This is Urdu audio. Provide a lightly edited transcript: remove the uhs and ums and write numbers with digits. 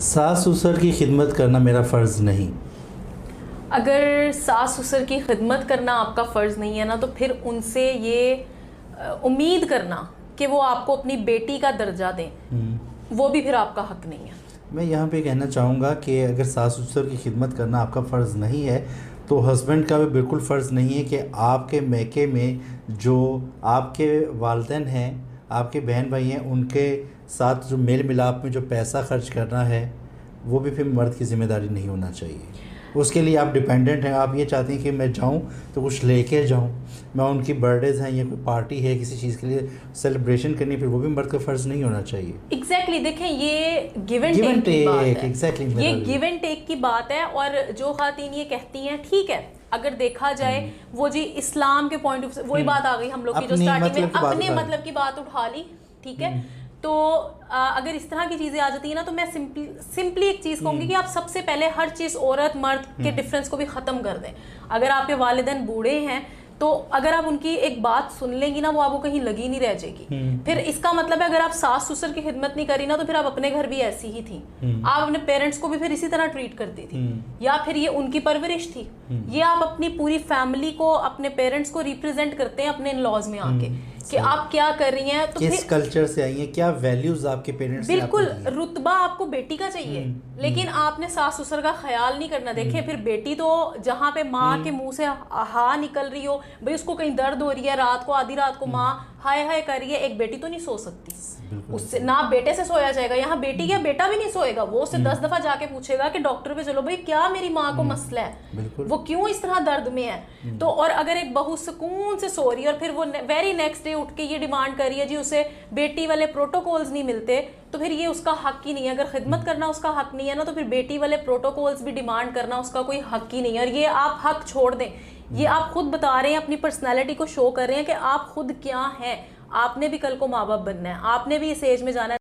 ساس سسر کی خدمت کرنا میرا فرض نہیں. اگر ساس سسر کی خدمت کرنا آپ کا فرض نہیں ہے نا، تو پھر ان سے یہ امید کرنا کہ وہ آپ کو اپنی بیٹی کا درجہ دیں، وہ بھی پھر آپ کا حق نہیں ہے. میں یہاں پہ کہنا چاہوں گا کہ اگر ساس سسر کی خدمت کرنا آپ کا فرض نہیں ہے تو ہسبینڈ کا بھی بالکل فرض نہیں ہے کہ آپ کے میکے میں جو آپ کے والدین ہیں، آپ کے بہن بھائی ہیں، ان کے ساتھ جو میل ملاپ میں جو پیسہ خرچ کرنا ہے وہ بھی پھر مرد کی ذمہ داری نہیں ہونا چاہیے. اس کے لیے آپ ڈیپینڈنٹ ہیں. آپ یہ چاہتے ہیں کہ میں جاؤں تو کچھ لے کے جاؤں، میں ان کی برتھ ڈیز ہیں یا کوئی پارٹی ہے کسی چیز کے لیے سیلیبریشن کرنی، پھر وہ بھی مرد کا فرض نہیں ہونا چاہیے. ایگزیکٹلی دیکھیں یہ گیو اینڈ ٹیک کی بات ہے، یہ گیو اینڈ ٹیک کی بات ہے. اور جو خواتین یہ کہتی ہیں ٹھیک ہے، اگر دیکھا جائے وہ جی اسلام کے پوائنٹ آف وہی بات آ گئی ہم لوگ کی جو اسٹارٹنگ میں اپنے مطلب کی بات اٹھا لی، ٹھیک ہے. تو اگر اس طرح کی چیزیں آ جاتی ہیں نا، تو میں سمپلی ایک چیز کہوں گی کہ آپ سب سے پہلے ہر چیز عورت مرد کے ڈفرینس کو بھی ختم کر دیں. اگر آپ کے والدین بوڑھے ہیں تو اگر آپ ان کی ایک بات سن لیں گی نا، وہ آپ کو کہیں لگی نہیں رہ جائے گی. پھر اس کا مطلب ہے اگر آپ ساس سسر کی خدمت نہیں کری نا، تو پھر آپ اپنے گھر بھی ایسی ہی تھی، آپ اپنے پیرنٹس کو بھی پھر اسی طرح ٹریٹ کرتی تھی، یا پھر یہ ان کی پرورش تھی. یہ آپ اپنی پوری فیملی کو، اپنے پیرنٹس کو ریپرزینٹ کرتے ہیں اپنے ان لاز میں آ کے کہ آپ کیا کر رہی ہیں. تو کس کلچر سے آئی ہیں، کیا ویلیوز آپ کے پیرنٹس نے. بالکل رتبہ آپ کو بیٹی کا چاہیے، لیکن آپ نے ساس سسر کا خیال نہیں کرنا. دیکھیں پھر بیٹی تو جہاں پہ ماں کے منہ سے ہا نکل رہی ہو، بھئی اس کو کہیں درد ہو رہی ہے رات کو، آدھی رات کو ماں ہائے ہائے کر رہی ہے، ایک بیٹی تو نہیں سو سکتی. اس سے نہ بیٹے سے سویا جائے گا، یہاں بیٹی کیا بیٹا بھی نہیں سوئے گا. وہ اسے 10 دفعہ جا کے پوچھے گا کہ ڈاکٹر پہ چلو بھائی کیا میری ماں کو مسئلہ ہے، وہ کیوں اس طرح درد میں ہے. تو اور اگر ایک بہو سکون سے سو رہی ہے اور پھر وہ ویری نیکسٹ ڈے اٹھ کے یہ ڈیمانڈ کر رہی ہے جی اسے بیٹی والے پروٹوکولز نہیں ملتے، تو پھر یہ اس کا حق ہی نہیں ہے. اگر خدمت کرنا اس کا حق نہیں ہے نا، تو پھر بیٹی والے پروٹوکولز بھی ڈیمانڈ کرنا اس کا کوئی حق ہی نہیں ہے. اور یہ آپ حق چھوڑ دیں، یہ آپ خود بتا رہے ہیں، اپنی پرسنالٹی کو شو کر رہے ہیں کہ آپ خود کیا ہیں. آپ نے بھی کل کو ماں باپ بننا ہے، آپ نے بھی اس ایج میں جانا ہے.